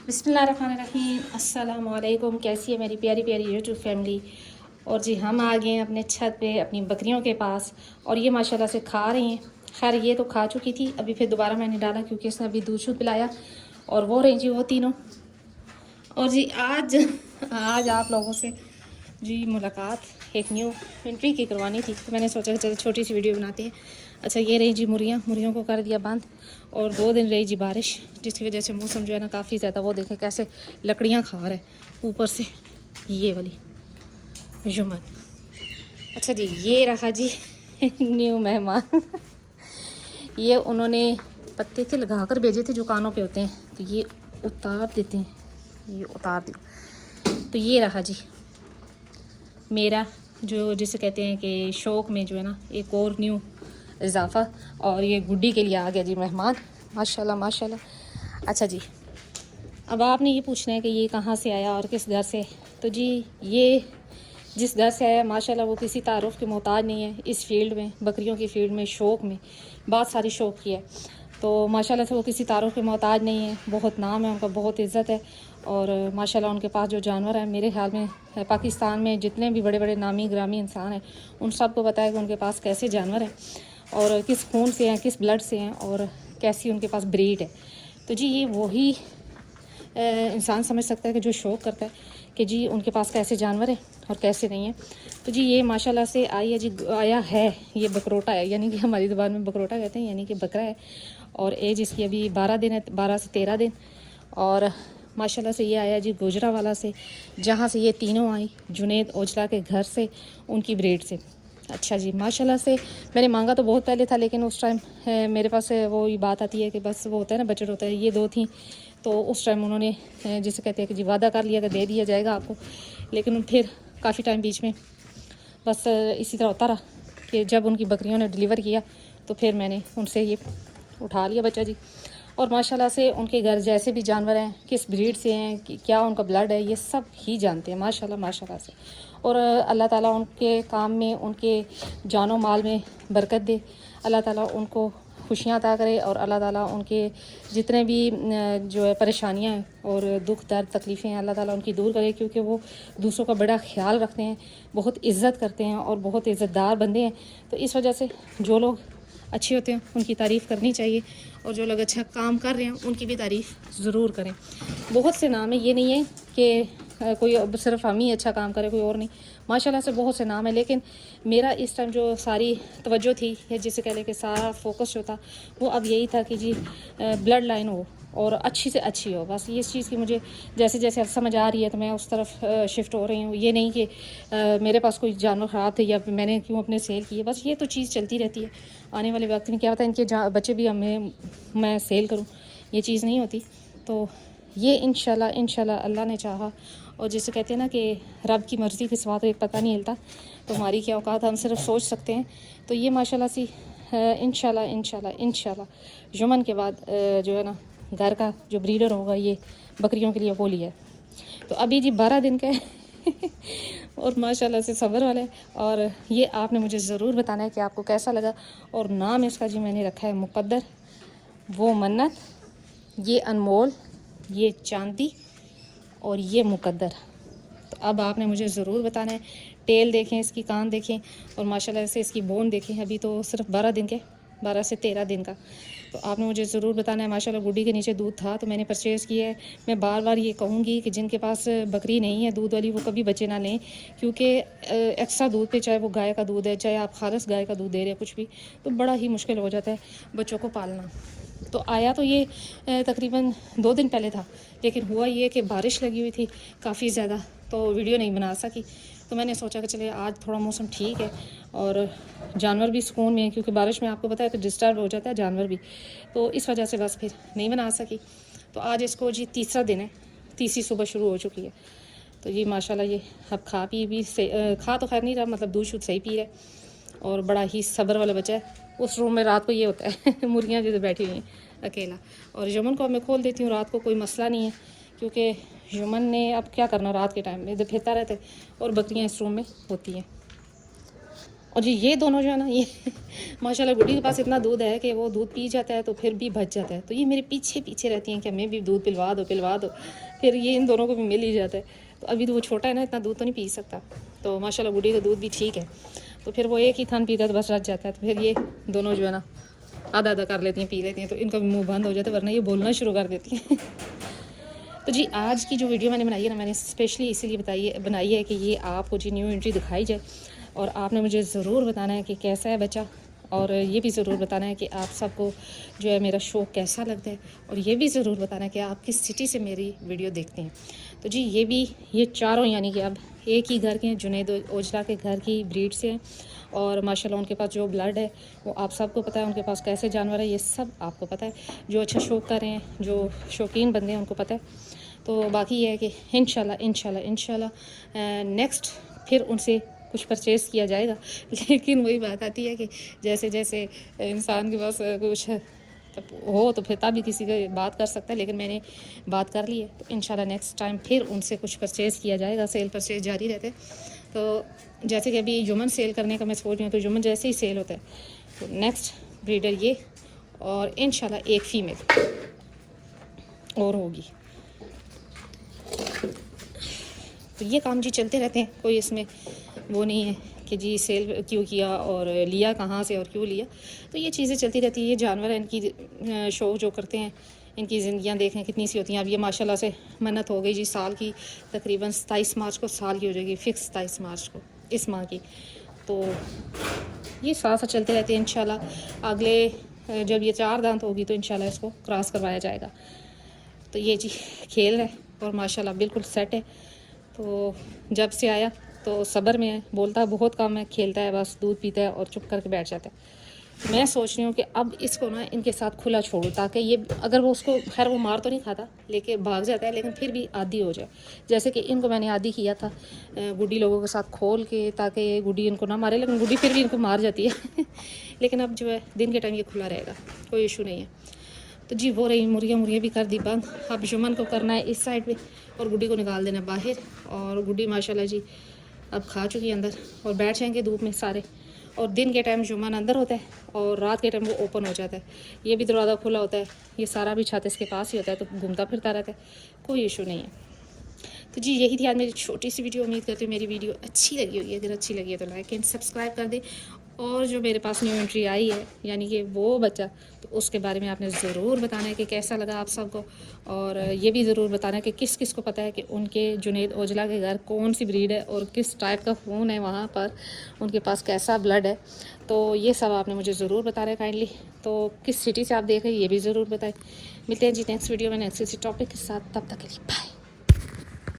बिस्मिल्लाहिर्रहमानिर्रहीम। अस्सलाम वालेकुम। कैसी है मेरी प्यारी प्यारी यूट्यूब फैमिली। और जी हम आ गए हैं अपने छत पे अपनी बकरियों के पास और ये माशाल्लाह से खा रही हैं। खैर ये तो खा चुकी थी, अभी फिर दोबारा मैंने डाला क्योंकि इसने अभी दूध शूध पिलाया और वो रही जी वो तीनों। और जी आज आज आप लोगों से जी मुलाकात एक न्यू एंट्री की करवानी थी, तो मैंने सोचा चलो छोटी सी वीडियो बनाते हैं। अच्छा ये रही जी मुर्गियों को कर दिया बंद और 2 दिन रही जी बारिश, जिसकी वजह से मौसम जो है ना काफ़ी ज़्यादा, वो देखें कैसे लकड़ियाँ खा रहे हैं ऊपर से ये वाली जुमन। अच्छा जी ये रहा जी न्यू मेहमान ये उन्होंने पत्ते के लगा कर भेजे थे जो कानों पे होते हैं, तो ये उतार देते हैं, ये उतार दो। तो ये रहा जी मेरा जो जिसे कहते हैं कि शौक़ में जो है ना एक और न्यू इजाफ़ा, और ये गुड्डी के लिए आ गया जी मेहमान, माशाल्लाह माशाल्लाह। अच्छा जी अब आपने ये पूछना है कि ये कहाँ से आया और किस घर से। तो जी ये जिस घर से आया माशाल्लाह वो किसी तारुफ़ के मोहताज नहीं है। इस फील्ड में, बकरियों की फील्ड में, शौक़ में बहुत सारी शौक़ की है, तो माशाल्लाह से वो किसी तारुफ़ के मोहताज नहीं है। बहुत नाम है उनका, बहुत इज़्ज़त है और माशाल्लाह उनके पास जो जानवर है, मेरे ख्याल में पाकिस्तान में जितने भी बड़े बड़े नामी ग्रामी इंसान हैं उन सबको पता है कि उनके पास कैसे जानवर हैं और किस खून से हैं, किस ब्लड से हैं और कैसी उनके पास ब्रीड है। तो जी ये वही इंसान समझ सकता है कि जो शौक़ करता है कि जी उनके पास कैसे जानवर हैं और कैसे नहीं है। तो जी ये माशाल्लाह से आया है, ये बकरोटा है, यानी कि हमारी ज़ुबान में बकरोटा कहते हैं, यानी कि बकरा है। और एज इसकी अभी 12 दिन है, 12 से 13 दिन। और माशाल्लाह से ये आया जी गुजरावाला से, जहाँ से ये तीनों आई जुनैद ओजला के घर से, उनकी ब्रीड से। अच्छा जी माशाल्लाह से मैंने मांगा तो बहुत पहले था, लेकिन उस टाइम मेरे पास वो ये बात आती है कि बस वो होता है ना, बजट होता है। ये 2 थी तो उस टाइम उन्होंने जिसे कहते हैं कि जी वादा कर लिया कि दे दिया जाएगा आपको, लेकिन फिर काफ़ी टाइम बीच में बस इसी तरह होता रहा कि जब उनकी बकरियों ने डिलीवर किया तो फिर मैंने उनसे ये उठा लिया बच्चा जी। और माशाल्लाह से उनके घर जैसे भी जानवर हैं, किस ब्रीड से हैं, क्या उनका ब्लड है, ये सब ही जानते हैं माशाल्लाह माशाल्लाह से। और अल्लाह ताला उनके काम में, उनके जानो माल में बरकत दे, अल्लाह ताला उनको खुशियाँ अता करे और अल्लाह ताला उनके जितने भी जो है परेशानियाँ हैं और दुख दर्द तकलीफ़ें हैं, अल्लाह ताला उनकी दूर करे, क्योंकि वो दूसरों का बड़ा ख्याल रखते हैं, बहुत इज़्ज़त करते हैं और बहुत इज़्ज़तदार बंदे हैं। तो इस वजह से जो लोग अच्छे होते हैं उनकी तारीफ़ करनी चाहिए और जो लोग अच्छा काम कर रहे हैं उनकी भी तारीफ़ ज़रूर करें। बहुत से नाम है, ये नहीं है कि कोई सिर्फ हम ही अच्छा काम करे, कोई और नहीं। माशाल्लाह से बहुत से नाम है, लेकिन मेरा इस टाइम जो सारी तवज्जो थी या जिसे कह लें कि सारा फोकस जो था वो अब यही था कि जी ब्लड लाइन हो और अच्छी से अच्छी हो। बस ये इस चीज़ की मुझे जैसे जैसे अब समझ आ रही है तो मैं उस तरफ शिफ्ट हो रही हूँ। ये नहीं कि मेरे पास कोई जानवर ख़राब थे या मैंने क्यों अपने सेल किए, बस ये तो चीज़ चलती रहती है। आने वाले वक्त में क्या पता इनके बच्चे भी मैं सेल करूँ, ये चीज़ नहीं होती। तो ये इंशाल्लाह अल्लाह ने चाहा, और जिसे कहते हैं ना कि रब की मर्ज़ी के सिवा तो एक पता नहीं हिलता, तो हमारी क्या औकात, हम सिर्फ सोच सकते हैं। तो ये माशाल्लाह सी इंशाल्लाह जुमन के बाद जो है ना घर का जो ब्रीडर होगा ये बकरियों के लिए वो लिया है। तो अभी जी 12 दिन का है और माशाल्लाह से सब्र वाला है। और ये आपने मुझे ज़रूर बताना है कि आपको कैसा लगा। और नाम इसका जी मैंने रखा है मुक़द्दर, वो मन्नत, ये अनमोल, ये चांदी और ये मुक़द्दर। तो अब आपने मुझे ज़रूर बताना है। टेल देखें इसकी, कान देखें और माशाल्लाह से इसकी बोन देखें। अभी तो सिर्फ 12 दिन के, 12 से 13 दिन का। तो आपने मुझे ज़रूर बताना है। माशाल्लाह गुड्डी के नीचे दूध था तो मैंने परचेज़ किया है। मैं बार बार ये कहूँगी कि जिनके पास बकरी नहीं है दूध वाली, वो कभी बच्चे ना लें, क्योंकि एक्स्ट्रा दूध पे, चाहे वो गाय का दूध है, चाहे आप खालिस गाय का दूध दे रहे हैं, कुछ भी, तो बड़ा ही मुश्किल हो जाता है बच्चों को पालना। तो आया तो ये तकरीबन 2 दिन पहले था, लेकिन हुआ ये कि बारिश लगी हुई थी काफ़ी ज़्यादा, तो वीडियो नहीं बना सकी। तो मैंने सोचा कि चले आज थोड़ा मौसम ठीक है और जानवर भी सुकून में है, क्योंकि बारिश में आपको पता है कि डिस्टर्ब हो जाता है जानवर भी, तो इस वजह से बस फिर नहीं बना सकी। तो आज इसको जी तीसरा दिन है, तीसरी सुबह शुरू हो चुकी है। तो ये माशाल्लाह ये अब खा तो खैर नहीं रहा, मतलब दूध शूध सही पी रहा है और बड़ा ही सब्र वाला बच्चा है। उस रूम में रात को ये होता है मुर्गियाँ जो बैठी हुई हैं अकेला, और यमन को मैं खोल देती हूँ रात को, कोई मसला नहीं है, क्योंकि यमन ने अब क्या करना रात के टाइम में, इधर फिरता रहता है और बकरियाँ इस रूम में होती हैं। और जी ये दोनों जो है ना, ये माशाल्लाह गुड्डी के पास इतना दूध है कि वो दूध पी जाता है तो फिर भी बच जाता है, तो ये मेरे पीछे पीछे रहती हैं कि हमें भी दूध पिलवा दो, फिर ये इन दोनों को भी मिल ही जाता है। तो अभी तो वो छोटा है ना, इतना दूध तो नहीं पी सकता, तो माशाल्लाह गुड्डी का दूध भी ठीक है, तो फिर वो एक ही थान पीता है तो बस रच जाता है, तो फिर ये दोनों जो है ना आधा आधा कर लेती हैं, पी लेती हैं, तो इनका भी मुँह बंद हो जाता है, वरना ये बोलना शुरू कर देती हैं। तो जी आज की जो वीडियो मैंने बनाई है ना, मैंने स्पेशली इसीलिए बनाई है कि ये आपको जी न्यू एंट्री दिखाई जाए, और आपने मुझे ज़रूर बताना है कि कैसा है बच्चा, और ये भी ज़रूर बताना है कि आप सबको जो है मेरा शो कैसा लगता है, और ये भी ज़रूर बताना है कि आप किस सिटी से मेरी वीडियो देखते हैं। तो जी ये चारों यानी कि अब एक ही घर के हैं, जुनैद ओजला के घर की ब्रीड से हैं, और माशाल्लाह उनके पास जो ब्लड है वो आप सबको पता है, उनके पास कैसे जानवर है ये सब आपको पता है, जो अच्छा शौक कर रहे हैं, जो शौकीन बंदे हैं उनको पता है। तो बाकी ये है कि इंशाल्लाह नेक्स्ट फिर उनसे कुछ परचेज़ किया जाएगा। लेकिन वही बात आती है कि जैसे जैसे इंसान के पास कुछ हो तो फिर तभी किसी की बात कर सकता है, लेकिन मैंने बात कर ली है, तो इंशाल्लाह नेक्स्ट टाइम फिर उनसे कुछ परचेज़ किया जाएगा। सेल परचेज़ जारी रहते हैं, तो जैसे कि अभी जुमन सेल करने का मैं सोच रही हूँ, तो जुमन जैसे ही सेल होता है तो नेक्स्ट ब्रीडर ये, और इंशाल्लाह एक फ़ीमेल और होगी। तो ये काम जी चलते रहते हैं, कोई इसमें वो नहीं है कि जी सेल क्यों किया और लिया कहाँ से और क्यों लिया, तो ये चीज़ें चलती रहती है। ये जानवर है, इनकी शौक जो करते हैं, इनकी ज़िंदगियाँ देखें कितनी सी होती हैं। अब ये माशाल्लाह से मन्नत हो गई जी साल की, तकरीबन 27 मार्च को साल की हो जाएगी, फिक्स 27 मार्च को इस माह की। तो ये साथ साथ चलते रहते हैं। इंशाल्लाह अगले जब ये 4 दांत होगी तो इंशाल्लाह इसको क्रॉस करवाया जाएगा। तो ये जी खेल है और माशाल्लाह बिल्कुल सेट है। तो जब से आया तो सब्र में है, बोलता बहुत कम है, खेलता है बस, दूध पीता है और चुप करके बैठ जाता है। मैं सोच रही हूँ कि अब इसको ना इनके साथ खुला छोड़ूँ, ताकि ये अगर वो उसको, खैर वो मार तो नहीं खाता, लेके भाग जाता है, लेकिन फिर भी आदी हो जाए। जैसे कि इनको मैंने आदी किया था गुड्डी लोगों के साथ खोल के, ताकि ये गुड्डी इनको ना मारे, लेकिन गुड्डी फिर भी इनको मार जाती है। लेकिन अब जो है दिन के टाइम ये खुला रहेगा, कोई इशू नहीं है। तो जी वो रही मुर्गियाँ भी कर दी बंद। अब जुमन को करना है इस साइड पे और गुड्डी को निकाल देना बाहर, और गुड्डी माशाल्लाह जी अब खा चुकी है अंदर, और बैठ जाएंगे धूप में सारे। और दिन के टाइम जुमन अंदर होता है और रात के टाइम वो ओपन हो जाता है, ये भी दरवाज़ा खुला होता है, ये सारा भी छत इसके पास ही होता है, तो घूमता फिरता रहता है, कोई इशू नहीं है। तो जी यही थी आज मेरी छोटी सी वीडियो। उम्मीद करती हूँ मेरी वीडियो अच्छी लगी होगी, अगर अच्छी लगी है तो लाइक एंड सब्सक्राइब कर दें, और जो मेरे पास न्यू एंट्री आई है यानी कि वो बच्चा, तो उसके बारे में आपने ज़रूर बताना है कि कैसा लगा आप सबको, और ये भी ज़रूर बताना है कि किस किस को पता है कि उनके जुनैद ओजला के घर कौन सी ब्रीड है और किस टाइप का खून है, वहाँ पर उनके पास कैसा ब्लड है। तो ये सब आपने मुझे ज़रूर बताना है काइंडली। तो किस सिटी से आप देख रहे हैं ये भी ज़रूर बताएं। मिलते हैं जी नेक्स्ट वीडियो में नेक्स्ट किसी टॉपिक के साथ, तब तक के लिए बाय।